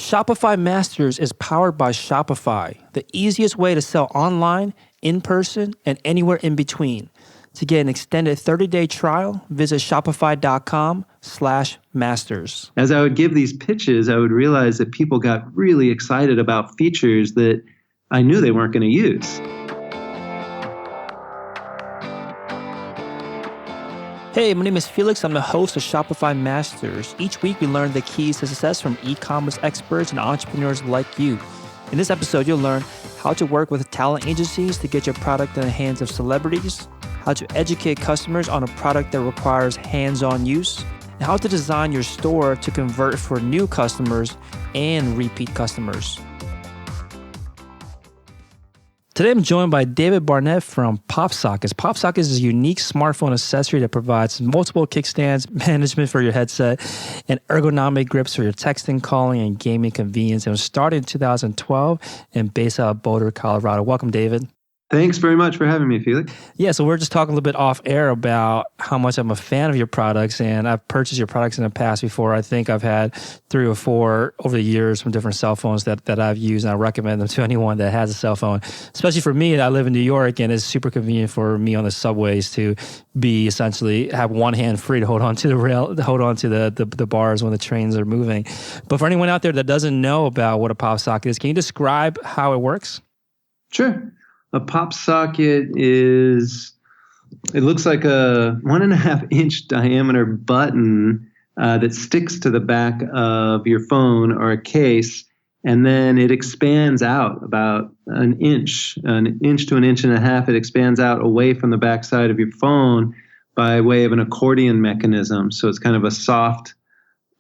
Shopify Masters is powered by Shopify, the easiest way to sell online, in person, and anywhere in between. To get an extended 30-day trial, visit shopify.com/masters. As I would give these pitches, I would realize that people got really excited about features that I knew they weren't going to use. Hey, my name is Felix. I'm the host of Shopify Masters. Each week, we learn the keys to success from e-commerce experts and entrepreneurs like you. In this episode, you'll learn how to work with talent agencies to get your product in the hands of celebrities, how to educate customers on a product that requires hands-on use, and how to design your store to convert for new customers and repeat customers. Today, I'm joined by David Barnett from PopSockets. PopSockets is a unique smartphone accessory that provides multiple kickstands, management for your headset, and ergonomic grips for your texting, calling, and gaming convenience. It was started in 2012 and based out of Boulder, Colorado. Welcome, David. Thanks very much for having me, Felix. Yeah, so we're just talking a little bit off air about how much I'm a fan of your products, and I've purchased your products in the past before. I think I've had 3 or 4 over the years from different cell phones that I've used, and I recommend them to anyone that has a cell phone. Especially for me, I live in New York, and it's super convenient for me on the subways to be essentially have one hand free to hold on to the rail, hold on to the bars when the trains are moving. But for anyone out there that doesn't know about what a PopSocket is, can you describe how it works? Sure. A PopSocket it looks like a 1.5-inch diameter button that sticks to the back of your phone or a case, and then it expands out about an inch to an inch and a half. It expands out away from the backside of your phone by way of an accordion mechanism. So it's kind of a soft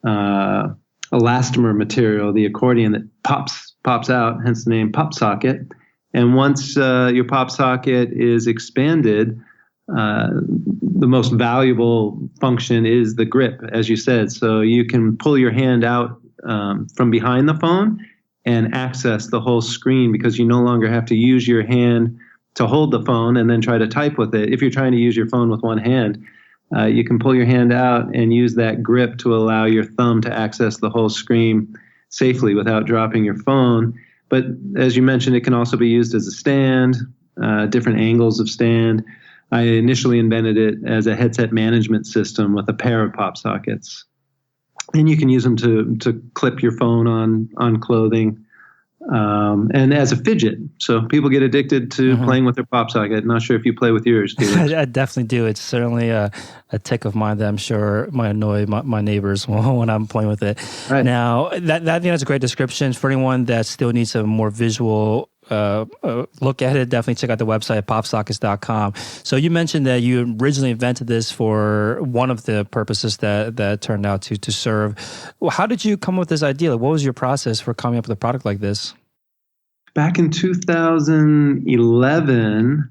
elastomer material, the accordion that pops out, hence the name PopSocket. And once your PopSocket is expanded, the most valuable function is the grip, as you said. So you can pull your hand out from behind the phone and access the whole screen because you no longer have to use your hand to hold the phone and then try to type with it. If you're trying to use your phone with one hand, you can pull your hand out and use that grip to allow your thumb to access the whole screen safely without dropping your phone. But as you mentioned, it can also be used as a stand, different angles of stand. I initially invented it as a headset management system with a pair of PopSockets. And you can use them to clip your phone on clothing and as a fidget. So people get addicted to playing with their PopSocket. Not sure if you play with yours, Felix. I definitely do. It's certainly a tick of mine that I'm sure might annoy my neighbors when I'm playing with it. Right. Now, I think that's a great description. For anyone that still needs a more visual look at it, definitely check out the website at PopSockets.com. So you mentioned that you originally invented this for one of the purposes that turned out to serve. Well, how did you come up with this idea? What was your process for coming up with a product like this? Back in 2011,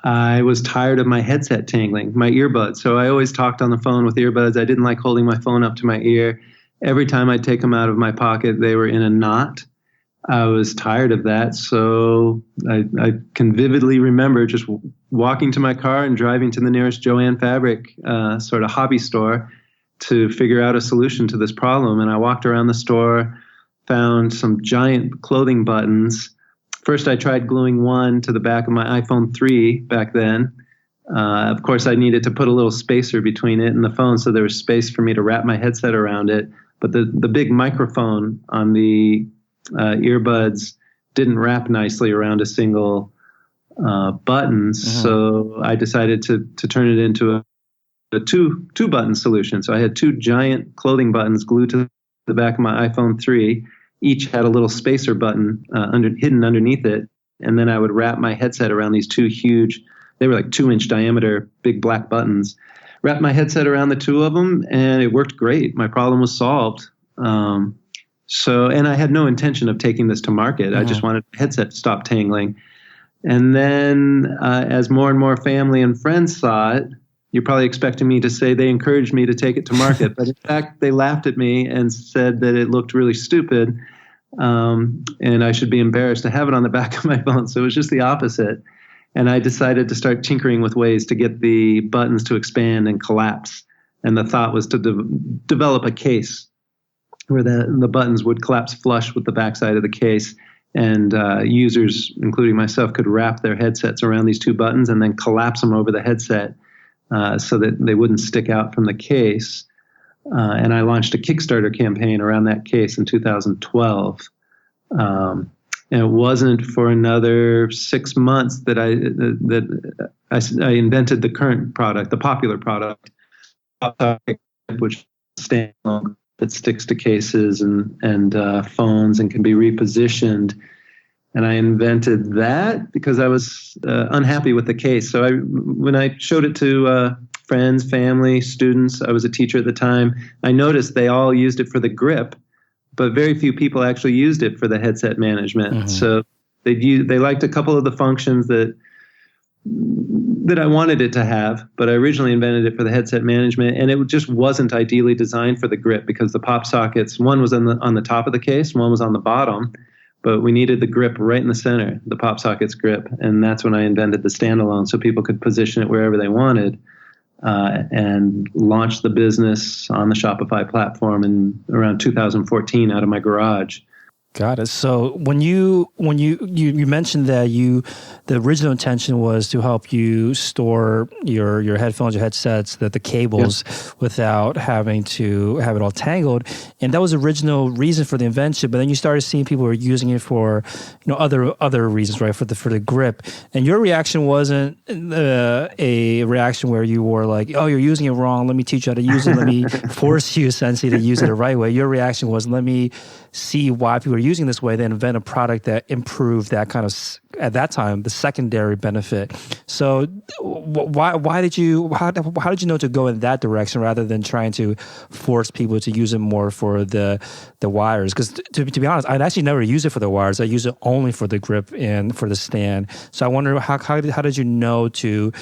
I was tired of my headset tangling, my earbuds. So I always talked on the phone with earbuds. I didn't like holding my phone up to my ear. Every time I'd take them out of my pocket, they were in a knot. I was tired of that. So I can vividly remember just walking to my car and driving to the nearest Joann Fabric sort of hobby store to figure out a solution to this problem. And I walked around the store, found some giant clothing buttons. First, I tried gluing one to the back of my iPhone 3 back then. Of course, I needed to put a little spacer between it and the phone so there was space for me to wrap my headset around it. But the big microphone on the earbuds didn't wrap nicely around a single button. So I decided to turn it into a two-button solution. So I had 2 giant clothing buttons glued to the back of my iPhone 3. Each had a little spacer button hidden underneath it. And then I would wrap my headset around these 2 huge, they were like 2-inch diameter, big black buttons. Wrapped my headset around the 2 of them, and it worked great. My problem was solved. And I had no intention of taking this to market. I just wanted the headset to stop tangling. And then as more and more family and friends saw it, you're probably expecting me to say they encouraged me to take it to market. But in fact, they laughed at me and said that it looked really stupid and I should be embarrassed to have it on the back of my phone. So it was just the opposite. And I decided to start tinkering with ways to get the buttons to expand and collapse. And the thought was to develop a case where the buttons would collapse flush with the backside of the case. And users, including myself, could wrap their headsets around these two buttons and then collapse them over the headset so that they wouldn't stick out from the case. And I launched a Kickstarter campaign around that case in 2012. And it wasn't for another 6 months that I invented the current product, the popular product, which standalone that sticks to cases and phones and can be repositioned. And I invented that because I was unhappy with the case. So when I showed it to friends, family, students, I was a teacher at the time, I noticed they all used it for the grip, but very few people actually used it for the headset management. Mm-hmm. So they liked a couple of the functions that I wanted it to have, but I originally invented it for the headset management, and it just wasn't ideally designed for the grip because the PopSockets, one was on the top of the case, one was on the bottom, but we needed the grip right in the center, the PopSockets grip, and that's when I invented the standalone so people could position it wherever they wanted, and launched the business on the Shopify platform in around 2014 out of my garage. Got it. So when you mentioned that the original intention was to help you store your headphones, your headsets, the cables without having to have it all tangled, and that was the original reason for the invention. But then you started seeing people were using it for other reasons, right? For the grip, and your reaction wasn't a reaction where you were like, "Oh, you're using it wrong. Let me teach you how to use it. Let me force you essentially to use it the right way." Your reaction was, "Let me see why people are using this way, then invent a product that improved that kind of, at that time, the secondary benefit." So how did you know to go in that direction rather than trying to force people to use it more for the wires? Because to be honest, I'd actually never use it for the wires. I use it only for the grip and for the stand. So I wonder how did you know to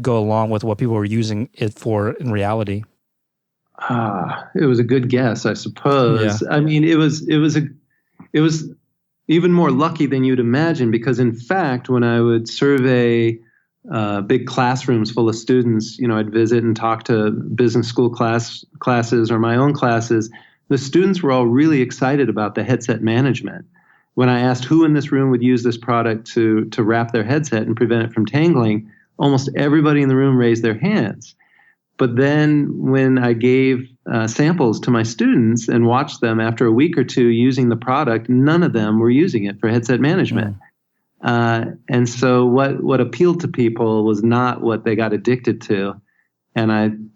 go along with what people were using it for in reality? It was a good guess, I suppose. Yeah. I mean, it was even more lucky than you'd imagine, because in fact, when I would survey big classrooms full of students, I'd visit and talk to business school classes or my own classes, the students were all really excited about the headset management. When I asked who in this room would use this product to wrap their headset and prevent it from tangling, almost everybody in the room raised their hands. But then when I gave samples to my students and watched them after a week or two using the product, none of them were using it for headset management. And so what appealed to people was not what they got addicted to. And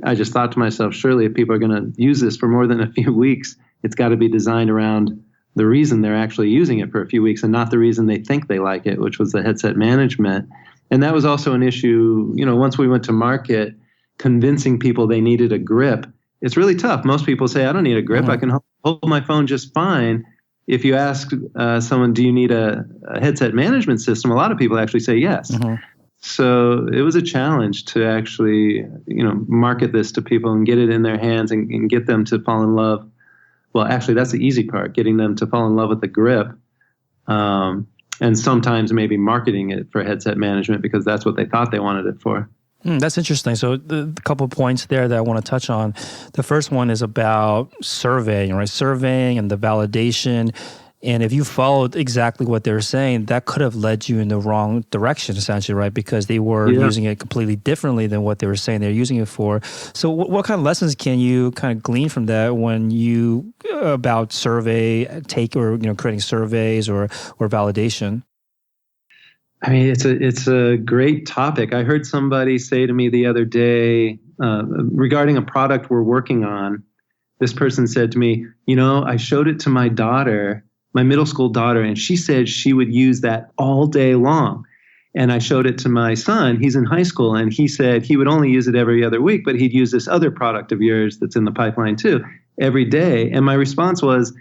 I just thought to myself, surely if people are going to use this for more than a few weeks, it's got to be designed around the reason they're actually using it for a few weeks and not the reason they think they like it, which was the headset management. And that was also an issue, once we went to market, convincing people they needed a grip. It's really tough. Most people say, I don't need a grip. I can hold my phone just fine. If you ask someone, do you need a headset management system? A lot of people actually say yes. So it was a challenge to actually, market this to people and get it in their hands and get them to fall in love. Well, actually, that's the easy part, getting them to fall in love with the grip. And sometimes maybe marketing it for headset management because that's what they thought they wanted it for. That's interesting. So the couple of points there that I want to touch on. The first one is about surveying, right? Surveying and the validation. And if you followed exactly what they were saying, that could have led you in the wrong direction, essentially, right? Because they were using it completely differently than what they were saying they're using it for. So what kind of lessons can you kind of glean from that when you, about creating surveys or validation? I mean, it's a great topic. I heard somebody say to me the other day regarding a product we're working on. This person said to me, I showed it to my daughter, my middle school daughter, and she said she would use that all day long. And I showed it to my son. He's in high school, and he said he would only use it every other week, but he'd use this other product of yours that's in the pipeline too every day. And my response was,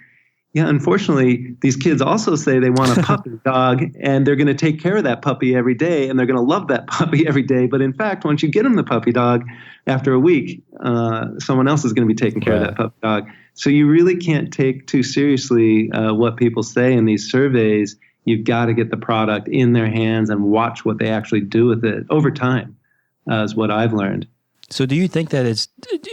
yeah, unfortunately, these kids also say they want a puppy dog, and they're going to take care of that puppy every day, and they're going to love that puppy every day. But in fact, once you get them the puppy dog, after a week, someone else is going to be taking care of that puppy dog. So you really can't take too seriously what people say in these surveys. You've got to get the product in their hands and watch what they actually do with it over time, is what I've learned. So do you think that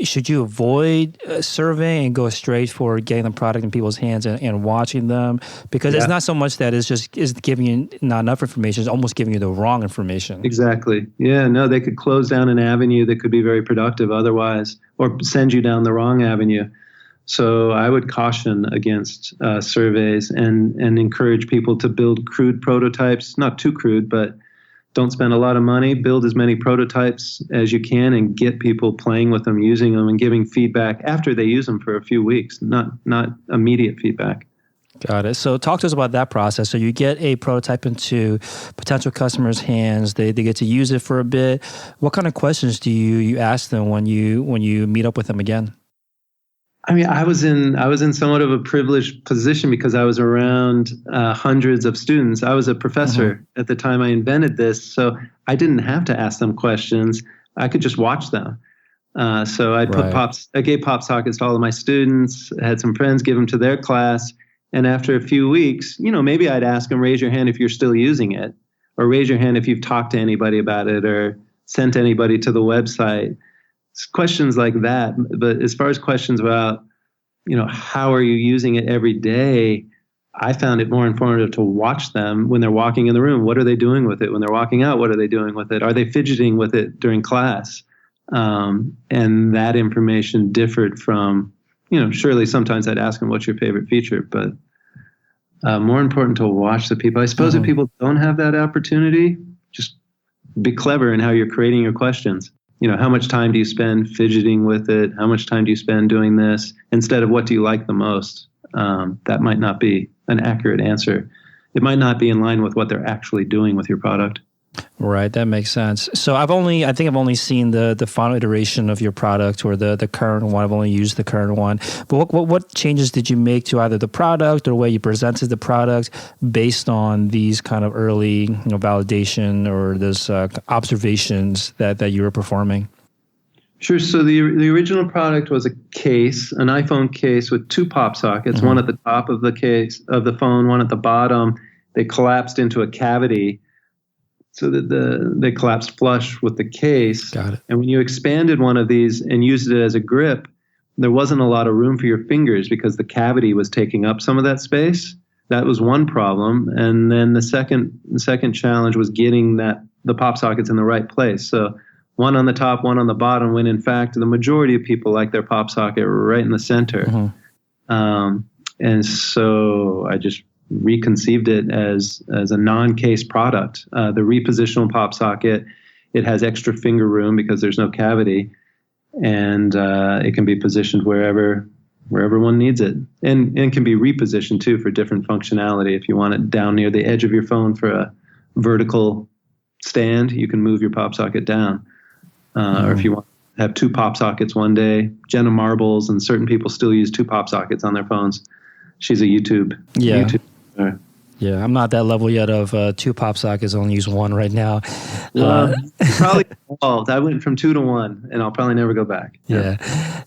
should you avoid surveying and go straight for getting the product in people's hands and watching them? Because it's not so much that is giving you not enough information, it's almost giving you the wrong information. Exactly. Yeah, no, they could close down an avenue that could be very productive otherwise, or send you down the wrong avenue. So I would caution against surveys and encourage people to build crude prototypes, not too crude, but don't spend a lot of money. Build as many prototypes as you can and get people playing with them, using them, and giving feedback after they use them for a few weeks, not immediate feedback. Got it. So talk to us about that process. So you get a prototype into potential customers' hands. They get to use it for a bit. What kind of questions do you ask them when you meet up with them again? I mean, I was in somewhat of a privileged position because I was around hundreds of students. I was a professor at the time I invented this, so I didn't have to ask them questions. I could just watch them. So I gave PopSockets to all of my students, had some friends give them to their class, and after a few weeks, maybe I'd ask them, raise your hand if you're still using it, or raise your hand if you've talked to anybody about it, or sent anybody to the website. Questions like that. But as far as questions about, how are you using it every day, I found it more informative to watch them when they're walking in the room. What are they doing with it? When they're walking out, what are they doing with it? Are they fidgeting with it during class? And that information differed from, surely sometimes I'd ask them, what's your favorite feature? But more important to watch the people. I suppose if people don't have that opportunity, just be clever in how you're creating your questions. How much time do you spend fidgeting with it? How much time do you spend doing this? Instead of what do you like the most? That might not be an accurate answer. It might not be in line with what they're actually doing with your product. Right, that makes sense. So I think I've only seen the final iteration of your product, or the current one. I've only used the current one. But what changes did you make to either the product or the way you presented the product based on these kind of early validation or those observations that you were performing? Sure. So the original product was a case, an iPhone case with two PopSockets, one at the top of the case of the phone, one at the bottom. They collapsed into a cavity, so that they collapsed flush with the case. Got it. And when you expanded one of these and used it as a grip, there wasn't a lot of room for your fingers because the cavity was taking up some of that space. That was one problem. And then the second challenge was getting the PopSockets in the right place. So one on the top, one on the bottom, when in fact the majority of people like their PopSocket right in the center. And so I just reconceived it as a non-case product. The repositionable PopSocket, it has extra finger room because there's no cavity, and it can be positioned wherever one needs it, and can be repositioned too for different functionality. If you want it down near the edge of your phone for a vertical stand, you can move your PopSocket down. Or if you want to have two PopSockets one day, Jenna Marbles and certain people still use two PopSockets on their phones. She's a YouTube. Yeah, I'm not that level yet of two PopSockets. I only use one right now. Probably evolved. I went from 2 to 1, and I'll probably never go back. Yeah.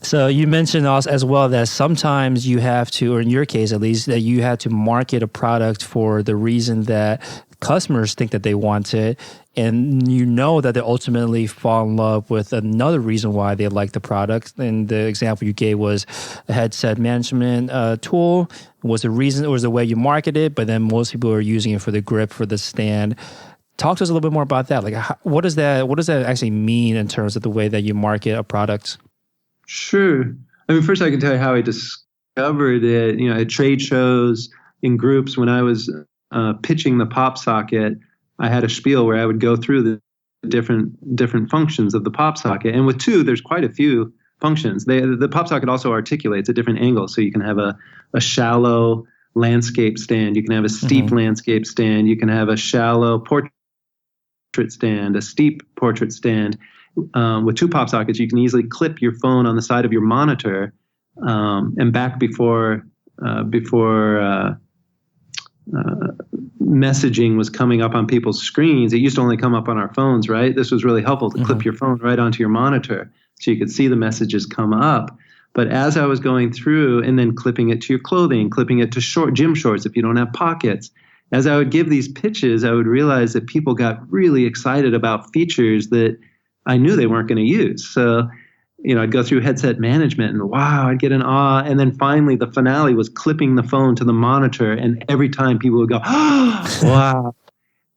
So you mentioned also as well that sometimes you have to, or in your case at least, that you have to market a product for the reason that customers think that they want it, and that they ultimately fall in love with another reason why they like the product. And the example you gave was a headset management tool was the reason, it was the way you market it, but then most people are using it for the grip, for the stand. Talk to us a little bit more about that. Like, what does that actually mean in terms of the way that you market a product? Sure. I mean, first I can tell you how I discovered it. At trade shows, in groups, when I was pitching the PopSocket, I had a spiel where I would go through the different functions of the PopSocket. And with two, there's quite a few functions. The PopSocket also articulates at different angles. So you can have a shallow landscape stand. You can have a steep landscape stand. You can have a shallow portrait stand, a steep portrait stand. With two PopSockets, you can easily clip your phone on the side of your monitor and back before messaging was coming up on people's screens. It used to only come up on our phones, right? This was really helpful to clip your phone right onto your monitor so you could see the messages come up. But as I was going through and then clipping it to your clothing, clipping it to gym shorts if you don't have pockets, as I would give these pitches, I would realize that people got really excited about features that I knew they weren't going to use. So, I'd go through headset management and wow, I'd get an awe. And then finally the finale was clipping the phone to the monitor. And every time people would go, oh, wow.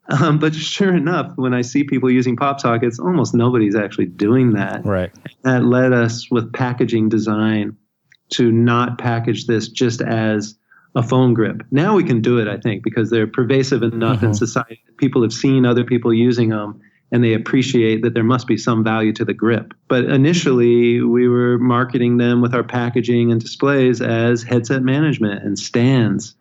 But sure enough, when I see people using PopSockets, almost nobody's actually doing that. Right. That led us with packaging design to not package this just as a phone grip. Now we can do it, I think, because they're pervasive enough in society. People have seen other people using them, and they appreciate that there must be some value to the grip. But initially, we were marketing them with our packaging and displays as headset management and stands,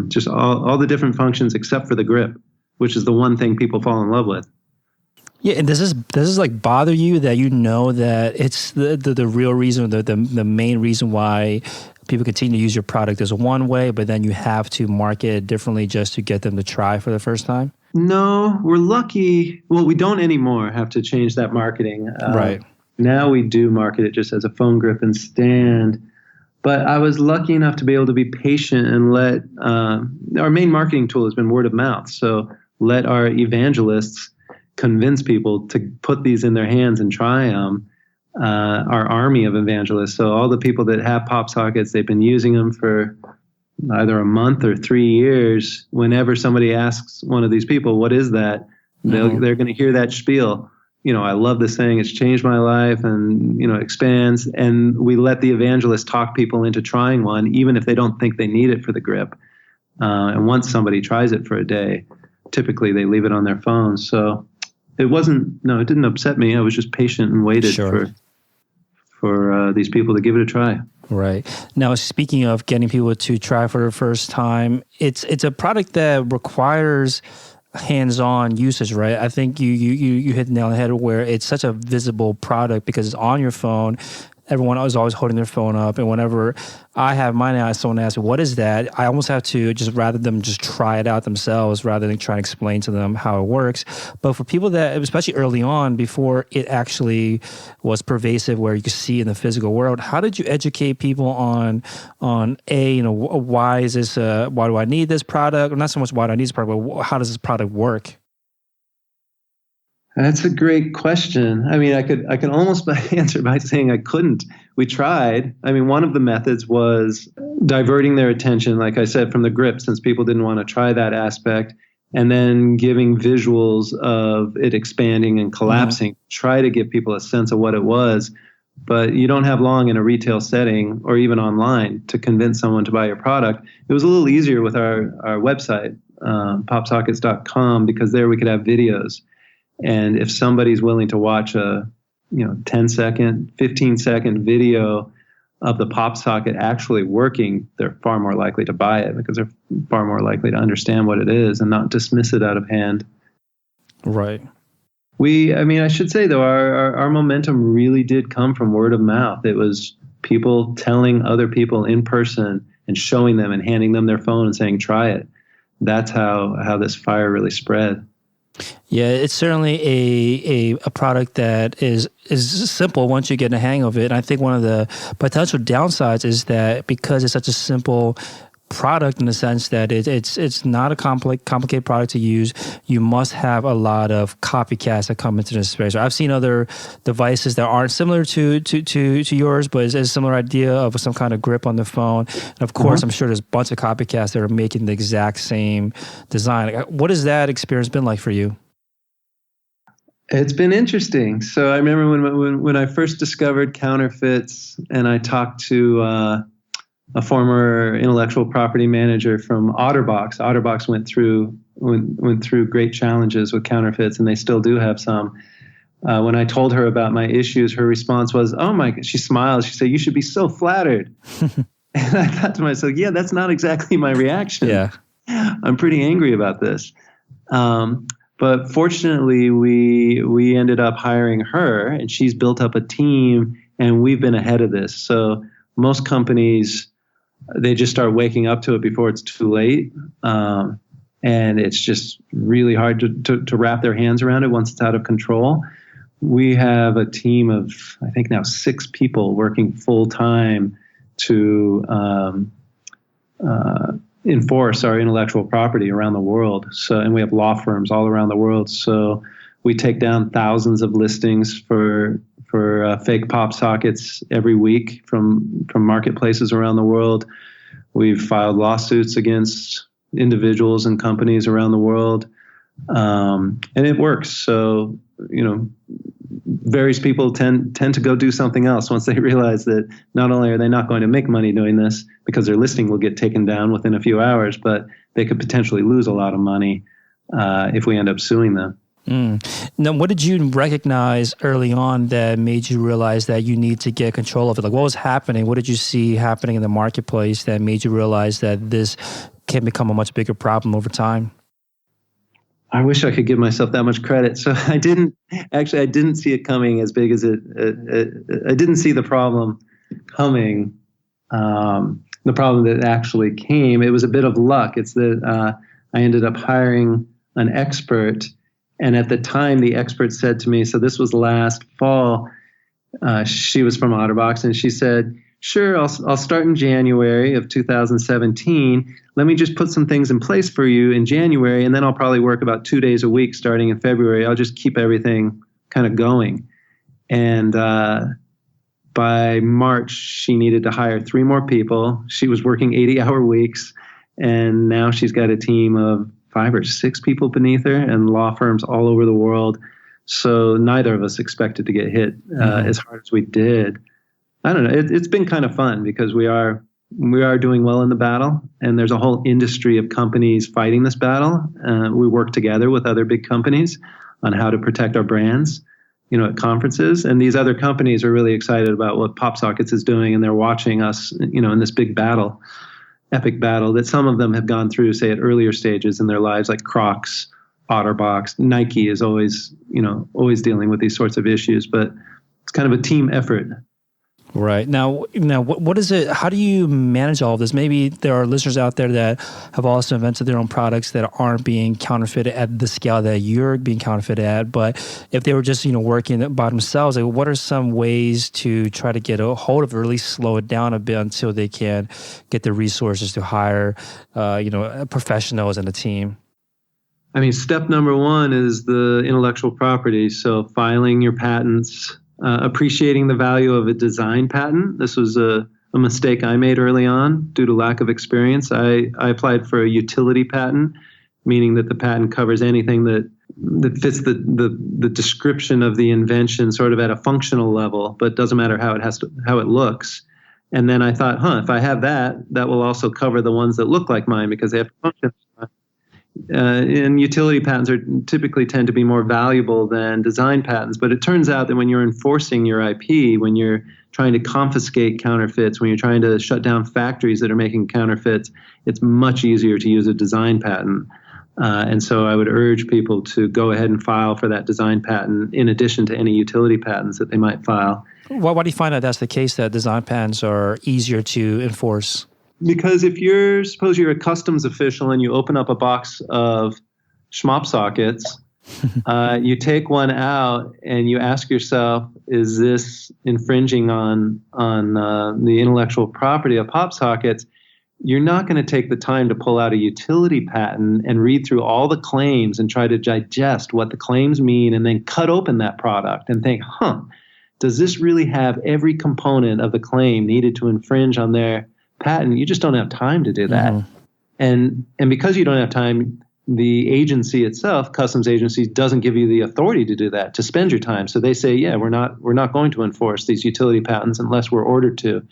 just all the different functions except for the grip, which is the one thing people fall in love with. Yeah, and does this like bother you that that it's the real reason, the main reason why people continue to use your product is one way, but then you have to market it differently just to get them to try for the first time? No, we're lucky. Well, we don't anymore have to change that marketing. Right. Now we do market it just as a phone grip and stand. But I was lucky enough to be able to be patient and let our main marketing tool has been word of mouth. So let our evangelists convince people to put these in their hands and try them. Our army of evangelists. So all the people that have PopSockets, they've been using them for either a month or 3 years. Whenever somebody asks one of these people, what is that? They're going to hear that spiel. I love this thing. It's changed my life and, expands. And we let the evangelists talk people into trying one, even if they don't think they need it for the grip. And once somebody tries it for a day, typically they leave it on their phone. So it didn't upset me. I was just patient and waited for these people to give it a try. Right. Now, speaking of getting people to try for the first time, it's a product that requires hands-on usage, right? I think you hit the nail on the head where it's such a visible product because it's on your phone. Everyone is always holding their phone up. And whenever I have mine out, someone asks, what is that? I almost have to rather them just try it out themselves rather than try to explain to them how it works. But for people that, especially early on, before it actually was pervasive where you could see in the physical world, how did you educate people on why is this, why do I need this product? Or not so much why do I need this product, but how does this product work? That's a great question. I mean, I could almost answer by saying I couldn't. We tried. I mean, one of the methods was diverting their attention, like I said, from the grip, since people didn't want to try that aspect, and then giving visuals of it expanding and collapsing, try to give people a sense of what it was. But you don't have long in a retail setting or even online to convince someone to buy your product. It was a little easier with our website, PopSockets.com, because there we could have videos. And if somebody's willing to watch a 10-second, 15-second video of the PopSocket actually working, they're far more likely to buy it because they're far more likely to understand what it is and not dismiss it out of hand. Right. I should say, though, our momentum really did come from word of mouth. It was people telling other people in person and showing them and handing them their phone and saying, try it. That's how this fire really spread. Yeah, it's certainly a product that is simple once you get a hang of it. And I think one of the potential downsides is that because it's such a simple product in the sense that it's not a complicated product to use, you must have a lot of copycats that come into this space. So I've seen other devices that aren't similar to yours, but it's a similar idea of some kind of grip on the phone. And of course, I'm sure there's a bunch of copycats that are making the exact same design. What has that experience been like for you? It's been interesting. So I remember when I first discovered counterfeits, and I talked to a former intellectual property manager from OtterBox. OtterBox went through great challenges with counterfeits, and they still do have some. When I told her about my issues, her response was, "Oh my God!" She smiled. She said, "You should be so flattered." And I thought to myself, "Yeah, that's not exactly my reaction. Yeah, I'm pretty angry about this." But fortunately, we ended up hiring her, and she's built up a team, and we've been ahead of this. So most companies, they just start waking up to it before it's too late. And it's just really hard to wrap their hands around it once it's out of control. We have a team of, I think now 6 people working full time to enforce our intellectual property around the world. So, and we have law firms all around the world. So We take down thousands of listings for fake PopSockets every week from marketplaces around the world. We've filed lawsuits against individuals and companies around the world, and it works. So, various people tend to go do something else once they realize that not only are they not going to make money doing this because their listing will get taken down within a few hours, but they could potentially lose a lot of money if we end up suing them. Now, what did you recognize early on that made you realize that you need to get control of it? Like, what was happening? What did you see happening in the marketplace that made you realize that this can become a much bigger problem over time? I wish I could give myself that much credit. So I didn't see it coming as big as it. I didn't see the problem coming. The problem that actually came, it was a bit of luck. It's that I ended up hiring an expert. And at the time, the expert said to me, so this was last fall, she was from OtterBox, and she said, sure, I'll start in January of 2017. Let me just put some things in place for you in January, and then I'll probably work about 2 days a week starting in February. I'll just keep everything kind of going. And by March, she needed to hire 3 more people. She was working 80-hour weeks, and now she's got a team of 5 or 6 people beneath her and law firms all over the world. So neither of us expected to get hit as hard as we did. I don't know. It's been kind of fun because we are doing well in the battle, and there's a whole industry of companies fighting this battle. We work together with other big companies on how to protect our brands, at conferences. And these other companies are really excited about what PopSockets is doing, and they're watching us, in this big battle. Epic battle that some of them have gone through, say, at earlier stages in their lives, like Crocs, OtterBox. Nike is always dealing with these sorts of issues, but it's kind of a team effort. Right. Now, what is it? How do you manage all of this? Maybe there are listeners out there that have also invented their own products that aren't being counterfeited at the scale that you're being counterfeited at. But if they were just, working by themselves, like, what are some ways to try to get a hold of it, or at least slow it down a bit until they can get the resources to hire, professionals and a team? I mean, step number 1 is the intellectual property. So filing your patents. Appreciating the value of a design patent. This was a mistake I made early on due to lack of experience. I applied for a utility patent, meaning that the patent covers anything that fits the description of the invention sort of at a functional level, but doesn't matter how it looks. And then I thought, if I have that will also cover the ones that look like mine because they have functions. And utility patents typically tend to be more valuable than design patents. But it turns out that when you're enforcing your IP, when you're trying to confiscate counterfeits, when you're trying to shut down factories that are making counterfeits, it's much easier to use a design patent. And so I would urge people to go ahead and file for that design patent in addition to any utility patents that they might file. Why do you find that that's the case, that design patents are easier to enforce? Because if suppose you're a customs official and you open up a box of PopSockets, you take one out and you ask yourself, is this infringing on the intellectual property of PopSockets? You're not going to take the time to pull out a utility patent and read through all the claims and try to digest what the claims mean and then cut open that product and think, does this really have every component of the claim needed to infringe on their patent? You just don't have time to do that. And because you don't have time, the agency itself, customs agency, doesn't give you the authority to do that, to spend your time. So they say, we're not going to enforce these utility patents unless we're ordered to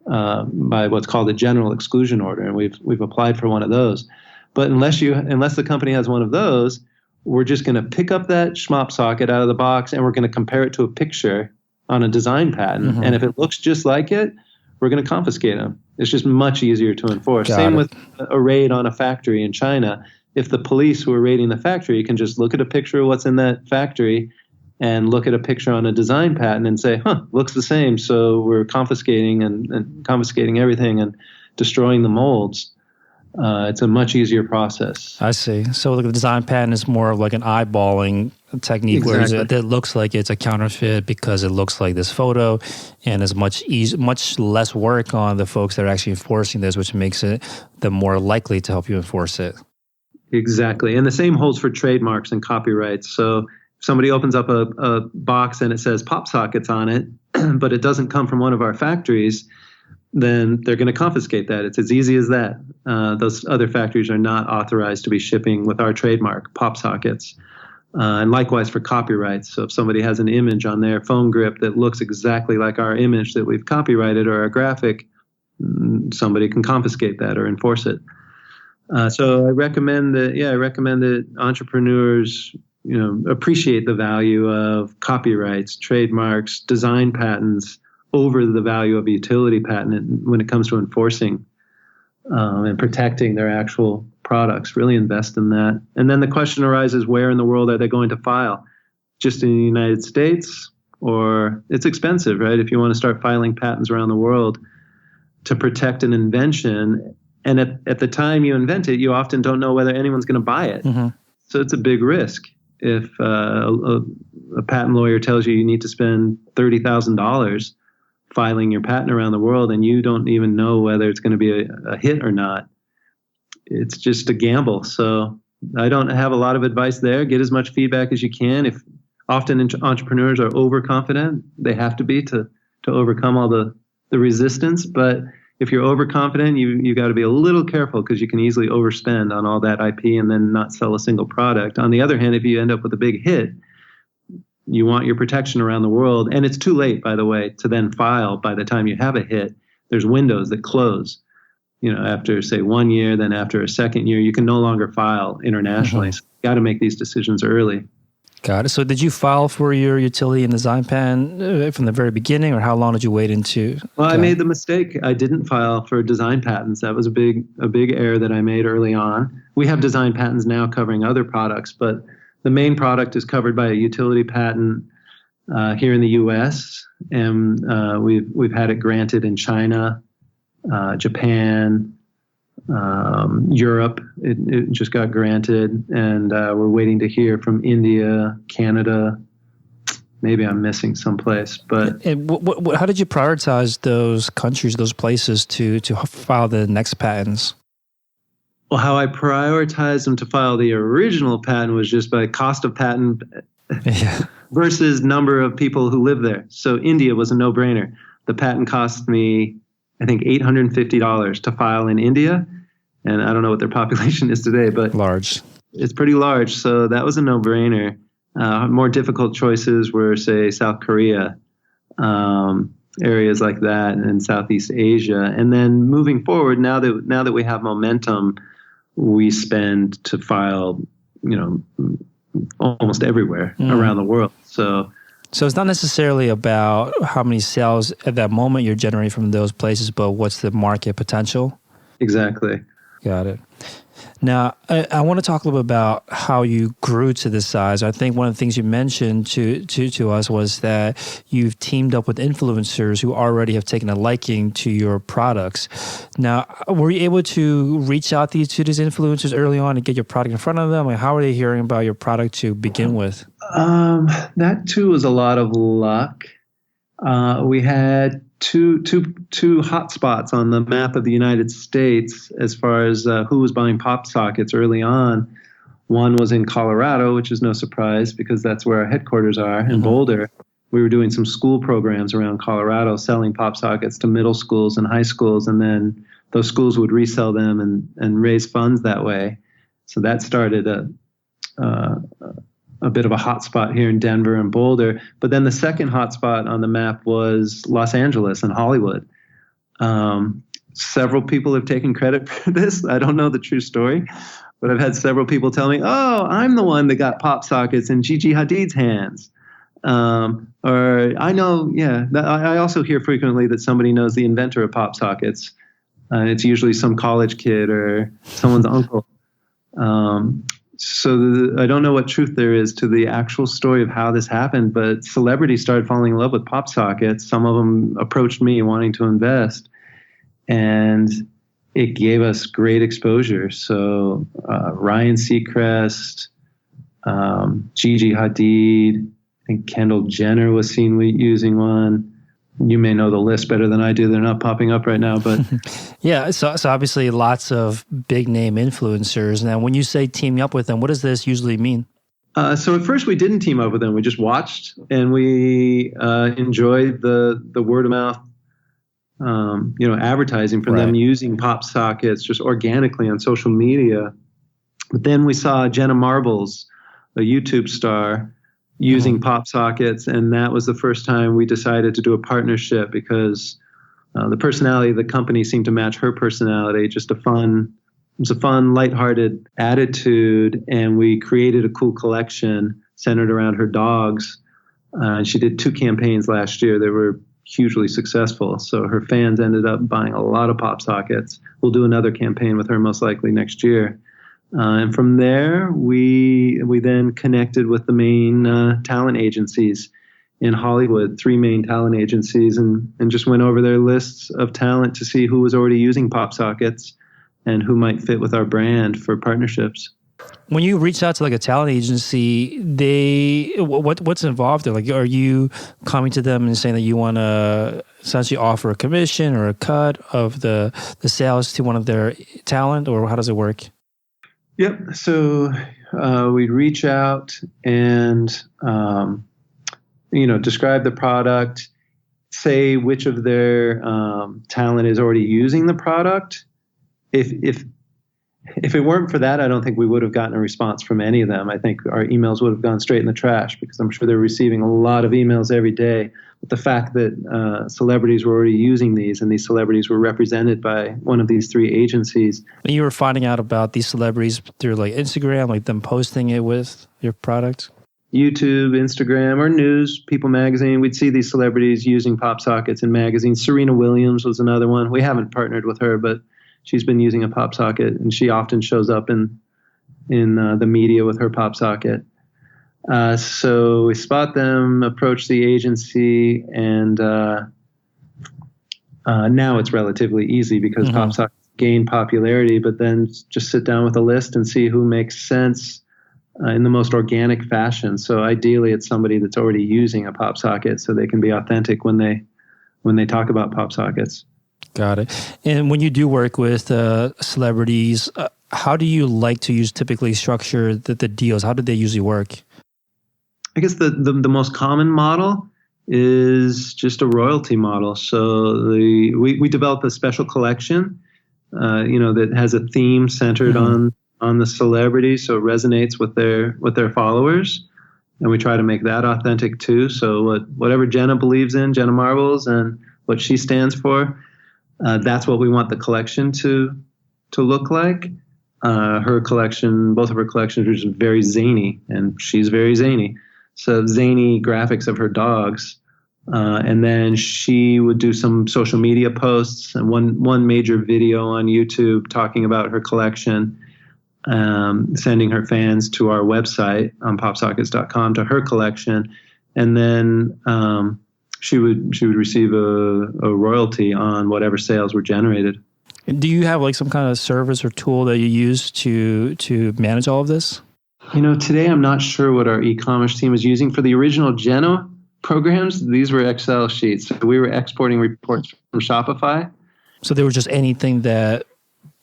by what's called a general exclusion order, and we've applied for one of those. But unless the company has one of those, we're just going to pick up that PopSocket out of the box and we're going to compare it to a picture on a design patent. And if it looks just like it, we're going to confiscate them. It's just much easier to enforce. Same with a raid on a factory in China. If the police who are raiding the factory can just look at a picture of what's in that factory and look at a picture on a design patent and say, looks the same, so we're confiscating and confiscating everything and destroying the molds. It's a much easier process. I see. So the design patent is more of like an eyeballing technique, Exactly. where it looks like it's a counterfeit because it looks like this photo, and is much less work on the folks that are actually enforcing this, which makes it them more likely to help you enforce it. Exactly. And the same holds for trademarks and copyrights. So somebody opens up a box and it says PopSockets on it, but it doesn't come from one of our factories, then they're going to confiscate that. It's as easy as that. Those other factories are not authorized to be shipping with our trademark, PopSockets. And likewise for copyrights. So if somebody has an image on their phone grip that looks exactly like our image that we've copyrighted or our graphic, somebody can confiscate that or enforce it. So I recommend that entrepreneurs, appreciate the value of copyrights, trademarks, design patents over the value of a utility patent when it comes to enforcing and protecting their actual products. Really invest in that. And then the question arises, where in the world are they going to file? Just in the United States? Or it's expensive, right? If you want to start filing patents around the world to protect an invention, and at the time you invent it, you often don't know whether anyone's going to buy it. Mm-hmm. So it's a big risk. If a patent lawyer tells you need to spend $30,000 filing your patent around the world and you don't even know whether it's going to be a hit or not, it's just a gamble. So I don't have a lot of advice there. Get as much feedback as you can. If often entrepreneurs are overconfident, they have to be to overcome all the resistance. But if you're overconfident, you got to be a little careful because you can easily overspend on all that IP and then not sell a single product. On the other hand, if you end up with a big hit, you want your protection around the world. And it's too late, by the way, to then file by the time you have a hit. There's windows that close, after, say, 1 year, then after a second year, you can no longer file internationally. Mm-hmm. So you got to make these decisions early. Got it. So did you file for your utility and design patent from the very beginning, or how long did you wait into? Well, I made the mistake. I didn't file for design patents. That was a big error that I made early on. We have design patents now covering other products, but the main product is covered by a utility patent here in the U.S., and we've had it granted in China, Japan, Europe. It just got granted, and we're waiting to hear from India, Canada. Maybe I'm missing someplace, but and how did you prioritize those countries, those places to file the next patents? Well, how I prioritized them to file the original patent was just by cost of patent versus number of people who live there. So India was a no-brainer. The patent cost me, I think, $850 to file in India. And I don't know what their population is today, but large. It's pretty large. So that was a no-brainer. More difficult choices were, say, South Korea, areas like that, and Southeast Asia. And then moving forward, now that we have momentum, we spend to file, almost everywhere around the world. So it's not necessarily about how many sales at that moment you're generating from those places, but what's the market potential? Exactly. Got it. Now, I want to talk a little bit about how you grew to this size. I think one of the things you mentioned to us was that you've teamed up with influencers who already have taken a liking to your products. Now, were you able to reach out to these influencers early on and get your product in front of them? Like, how are they hearing about your product to begin with? That too was a lot of luck. We had two hot spots on the map of the United States as far as who was buying PopSockets early on. One was in Colorado, which is no surprise because that's where our headquarters are, in Boulder. We were doing some school programs around Colorado, selling PopSockets to middle schools and high schools, and then those schools would resell them and raise funds that way. So that started a bit of a hot spot here in Denver and Boulder. But then the second hot spot on the map was Los Angeles and Hollywood. Several people have taken credit for this. I don't know the true story, but I've had several people tell me, oh, I'm the one that got PopSockets in Gigi Hadid's hands. Or I know, I also hear frequently that somebody knows the inventor of PopSockets. It's usually some college kid or someone's uncle. So I don't know what truth there is to the actual story of how this happened, but celebrities started falling in love with PopSockets. Some of them approached me wanting to invest, and it gave us great exposure. So Ryan Seacrest, Gigi Hadid, I think Kendall Jenner was seen using one. You may know the list better than I do. They're not popping up right now, but yeah. So obviously lots of big name influencers. Now, when you say teaming up with them, what does this usually mean? So at first we didn't team up with them. We just watched, and we enjoyed the word of mouth, advertising from them using PopSockets just organically on social media. But then we saw Jenna Marbles, a YouTube star, using PopSockets, and that was the first time we decided to do a partnership because the personality of the company seemed to match her personality. It was a fun, lighthearted attitude, and we created a cool collection centered around her dogs. And she did 2 campaigns last year that were hugely successful. So her fans ended up buying a lot of PopSockets. We'll do another campaign with her most likely next year. And from there, we then connected with the main talent agencies in Hollywood, 3 main talent agencies, and just went over their lists of talent to see who was already using PopSockets and who might fit with our brand for partnerships. When you reach out to like a talent agency, what's involved there? Like, are you coming to them and saying that you want to essentially offer a commission or a cut of the sales to one of their talent, or how does it work? Yep. So we'd reach out and describe the product, say which of their talent is already using the product. If it weren't for that, I don't think we would have gotten a response from any of them. I think our emails would have gone straight in the trash because I'm sure they're receiving a lot of emails every day. But the fact that celebrities were already using these, and these celebrities were represented by one of these 3 agencies. And you were finding out about these celebrities through like Instagram, like them posting it with your product? YouTube, Instagram, or news, People Magazine. We'd see these celebrities using PopSockets in magazines. Serena Williams was another one. We haven't partnered with her, but she's been using a PopSocket, and she often shows up in the media with her PopSocket. So we spot them, approach the agency, and now it's relatively easy because PopSockets gained popularity, but then just sit down with a list and see who makes sense in the most organic fashion. So ideally, it's somebody that's already using a PopSocket so they can be authentic when they talk about PopSockets. Got it. And when you do work with celebrities, how do you like to typically structure the deals? How do they usually work? I guess the most common model is just a royalty model. So we develop a special collection, that has a theme centered on the celebrity, so it resonates with their followers, and we try to make that authentic too. So whatever Jenna believes in, Jenna Marbles, and what she stands for, that's what we want the collection to look like. Her collection, both of her collections, are just very zany, and she's very zany. So zany graphics of her dogs. And then she would do some social media posts and one major video on YouTube talking about her collection, sending her fans to our website on PopSockets.com to her collection. And then she would receive a royalty on whatever sales were generated. Do you have like some kind of service or tool that you use to manage all of this? Today I'm not sure what our e-commerce team is using. For the original Jenna programs, these were Excel sheets. So we were exporting reports from Shopify. So they were just anybody that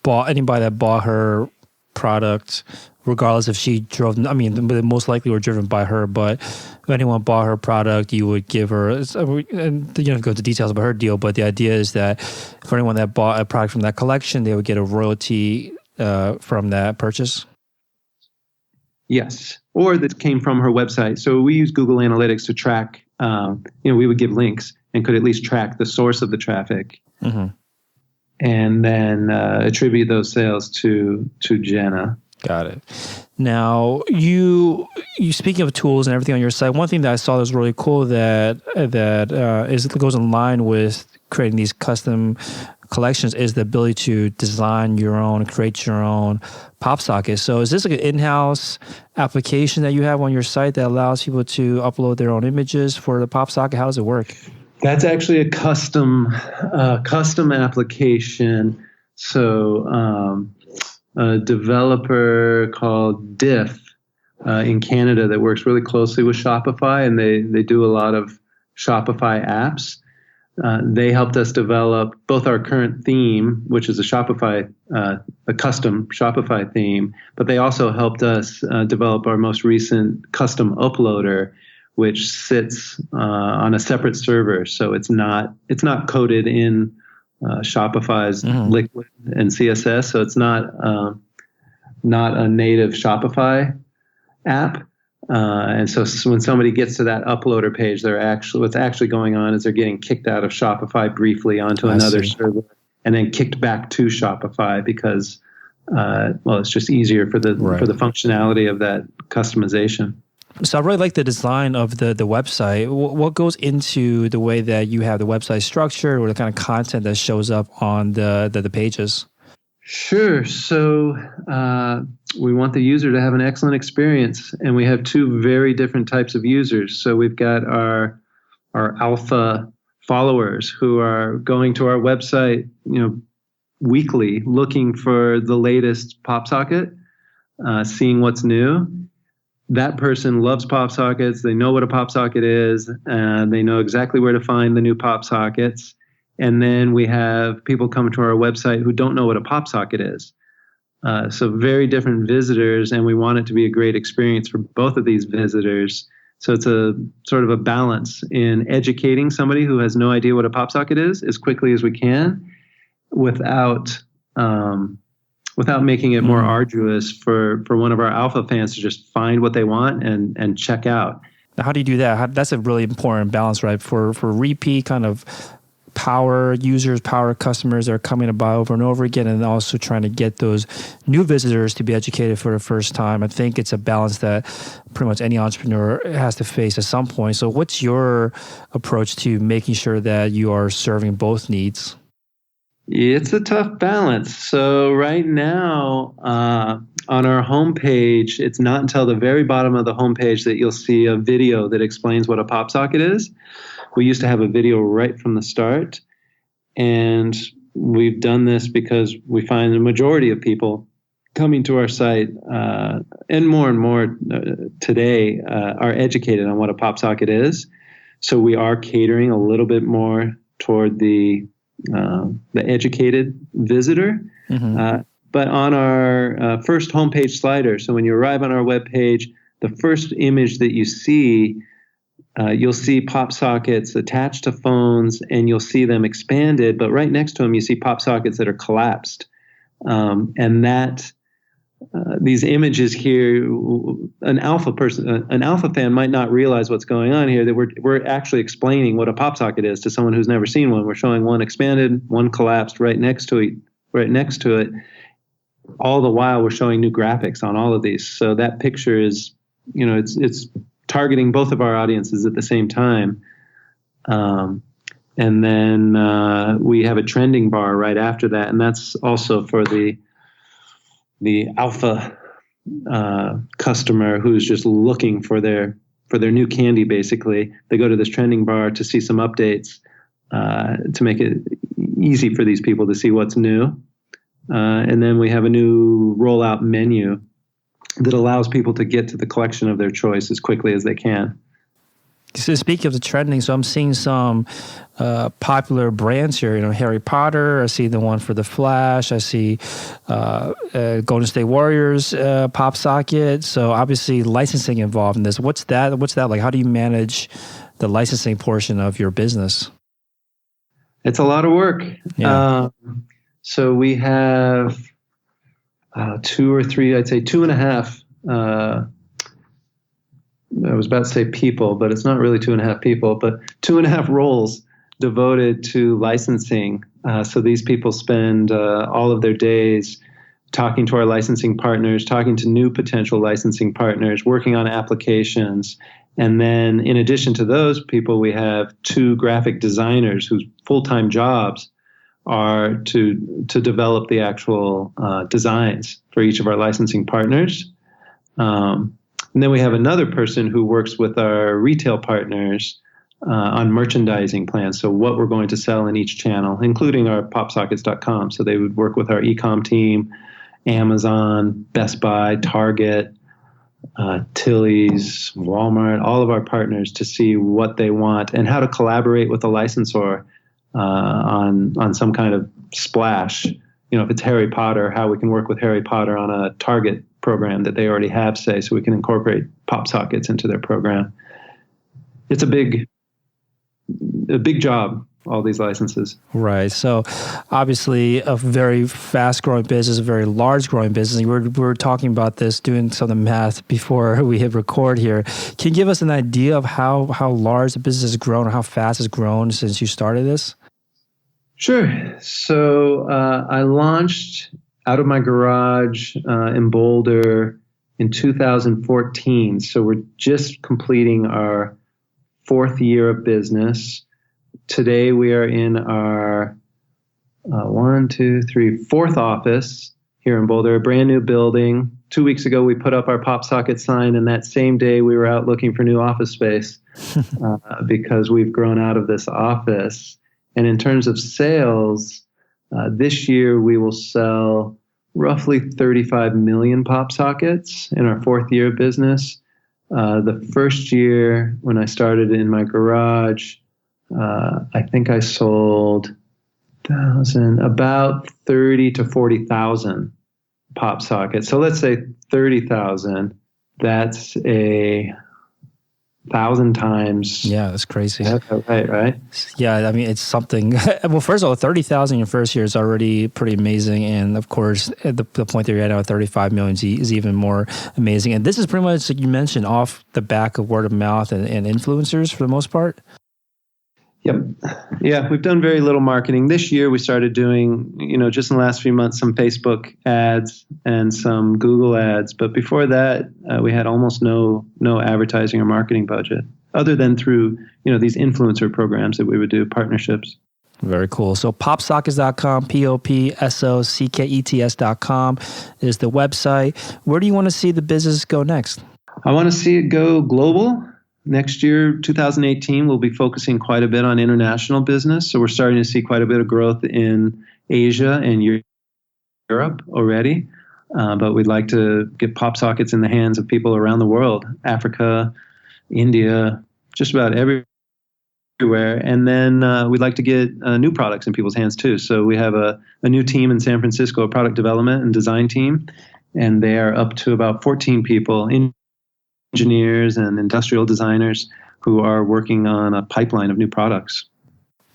bought her product, regardless if she drove, they most likely were driven by her, but if anyone bought her product, you would give her, and you don't have to go into details about her deal, but the idea is that for anyone that bought a product from that collection, they would get a royalty from that purchase. Yes, or that came from her website. So we use Google Analytics to track, we would give links and could at least track the source of the traffic. Mm-hmm. And then attribute those sales to Jenna. Got it. Now, you speaking of tools and everything on your site, one thing that I saw that was really cool that goes in line with creating these custom collections is the ability to design your own, create your own PopSocket. So is this like an in-house application that you have on your site that allows people to upload their own images for the PopSocket? How does it work? That's actually a custom application. So a developer called Diff in Canada that works really closely with Shopify, and they do a lot of Shopify apps. They helped us develop both our current theme, which is a custom Shopify theme, but they also helped us develop our most recent custom uploader, which sits on a separate server. So it's not coded in Shopify's Liquid and CSS. So it's not a native Shopify app. And so when somebody gets to that uploader page, what's actually going on is they're getting kicked out of Shopify briefly onto another server and then kicked back to Shopify because, it's just easier for the functionality of that customization. So I really like the design of the website. What goes into the way that you have the website structured or the kind of content that shows up on the pages? Sure. So we want the user to have an excellent experience, and we have two very different types of users. So we've got our alpha followers who are going to our website, weekly, looking for the latest PopSocket, seeing what's new. That person loves PopSockets. They know what a PopSocket is, and they know exactly where to find the new PopSockets. And then we have people come to our website who don't know what a PopSocket is. So very different visitors, and we want it to be a great experience for both of these visitors. So it's a sort of a balance in educating somebody who has no idea what a PopSocket is as quickly as we can, without making it more arduous for one of our alpha fans to just find what they want and check out. Now, how do you do that? That's a really important balance, right? For repeat kind of power users, power customers that are coming to buy over and over again, and also trying to get those new visitors to be educated for the first time. I think it's a balance that pretty much any entrepreneur has to face at some point. So what's your approach to making sure that you are serving both needs? It's a tough balance. So right now, on our homepage, it's not until the very bottom of the homepage that you'll see a video that explains what a PopSocket is. We used to have a video right from the start, and we've done this because we find the majority of people coming to our site, and more today, are educated on what a PopSocket is. So we are catering a little bit more toward the educated visitor. But on our first homepage slider, so when you arrive on our webpage, the first image that you see, you'll see PopSockets attached to phones, and you'll see them expanded. But right next to them, you see PopSockets that are collapsed, and that these images here, an alpha fan might not realize what's going on here. That we're actually explaining what a PopSocket is to someone who's never seen one. We're showing one expanded, one collapsed right next to it. All the while, we're showing new graphics on all of these. So that picture is, it's targeting both of our audiences at the same time. And then we have a trending bar right after that, and that's also for the alpha customer who's just looking for their new candy. Basically, they go to this trending bar to see some updates, to make it easy for these people to see what's new. And then we have a new rollout menu that allows people to get to the collection of their choice as quickly as they can. So speaking of the trending, so I'm seeing some popular brands here. Harry Potter. I see the one for the Flash. I see Golden State Warriors PopSocket. So obviously licensing involved in this. What's that like? How do you manage the licensing portion of your business? It's a lot of work. Yeah. So we have 2 or 3, I'd say 2.5. I was about to say people, but it's not really 2.5 people, but 2.5 roles devoted to licensing. So these people spend all of their days talking to our licensing partners, talking to new potential licensing partners, working on applications. And then in addition to those people, we have 2 graphic designers whose full-time jobs are to develop the actual designs for each of our licensing partners. And then we have another person who works with our retail partners on merchandising plans, so what we're going to sell in each channel, including our PopSockets.com. So they would work with our e-com team, Amazon, Best Buy, Target, Tilly's, Walmart, all of our partners, to see what they want and how to collaborate with the licensor on some kind of splash. If it's Harry Potter, how we can work with Harry Potter on a target program that they already have, say, so we can incorporate PopSockets into their program. It's a big job, all these licenses. Right. So obviously a very fast growing business, a very large growing business. We were talking about this, doing some of the math before we hit record here. Can you give us an idea of how large the business has grown or how fast it's grown since you started this? Sure. So I launched out of my garage in Boulder in 2014. So we're just completing our 4th year of business. Today we are in our 4th office here in Boulder, a brand new building. 2 weeks ago we put up our PopSocket sign, and that same day we were out looking for new office space because we've grown out of this office. And in terms of sales, this year we will sell roughly 35 million PopSockets in our 4th year of business. The first year when I started in my garage, I think I sold about 30 to 40,000 PopSockets. So let's say 30,000. That's 1,000 times. Yeah, that's crazy. Right. Yeah, I mean, it's something. Well, first of all, 30,000 in your first year is already pretty amazing. And of course, at the point that you're at now, 35 million is even more amazing. And this is pretty much, like you mentioned, off the back of word of mouth and influencers for the most part. Yep. Yeah, we've done very little marketing. This year we started doing, just in the last few months, some Facebook ads and some Google ads. But before that, we had almost no advertising or marketing budget other than through, these influencer programs that we would do, partnerships. Very cool. So PopSockets.com, PopSockets.com is the website. Where do you want to see the business go next? I want to see it go global. Next year, 2018, we'll be focusing quite a bit on international business. So we're starting to see quite a bit of growth in Asia and Europe already. But we'd like to get PopSockets in the hands of people around the world, Africa, India, just about everywhere. And then we'd like to get new products in people's hands too. So we have a new team in San Francisco, a product development and design team. And they are up to about 14 people, engineers and industrial designers who are working on a pipeline of new products.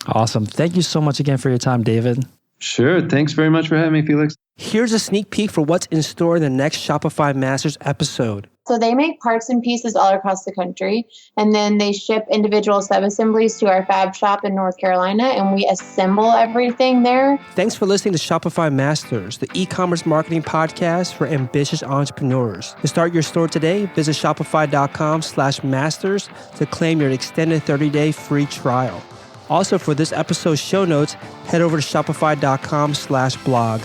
Awesome. Thank you so much again for your time, David. Sure. Thanks very much for having me, Felix. Here's a sneak peek for what's in store in the next Shopify Masters episode. So they make parts and pieces all across the country, and then they ship individual sub-assemblies to our fab shop in North Carolina, and we assemble everything there. Thanks for listening to Shopify Masters, the e-commerce marketing podcast for ambitious entrepreneurs. To start your store today, visit shopify.com/masters to claim your extended 30-day free trial. Also, for this episode's show notes, head over to shopify.com/blog.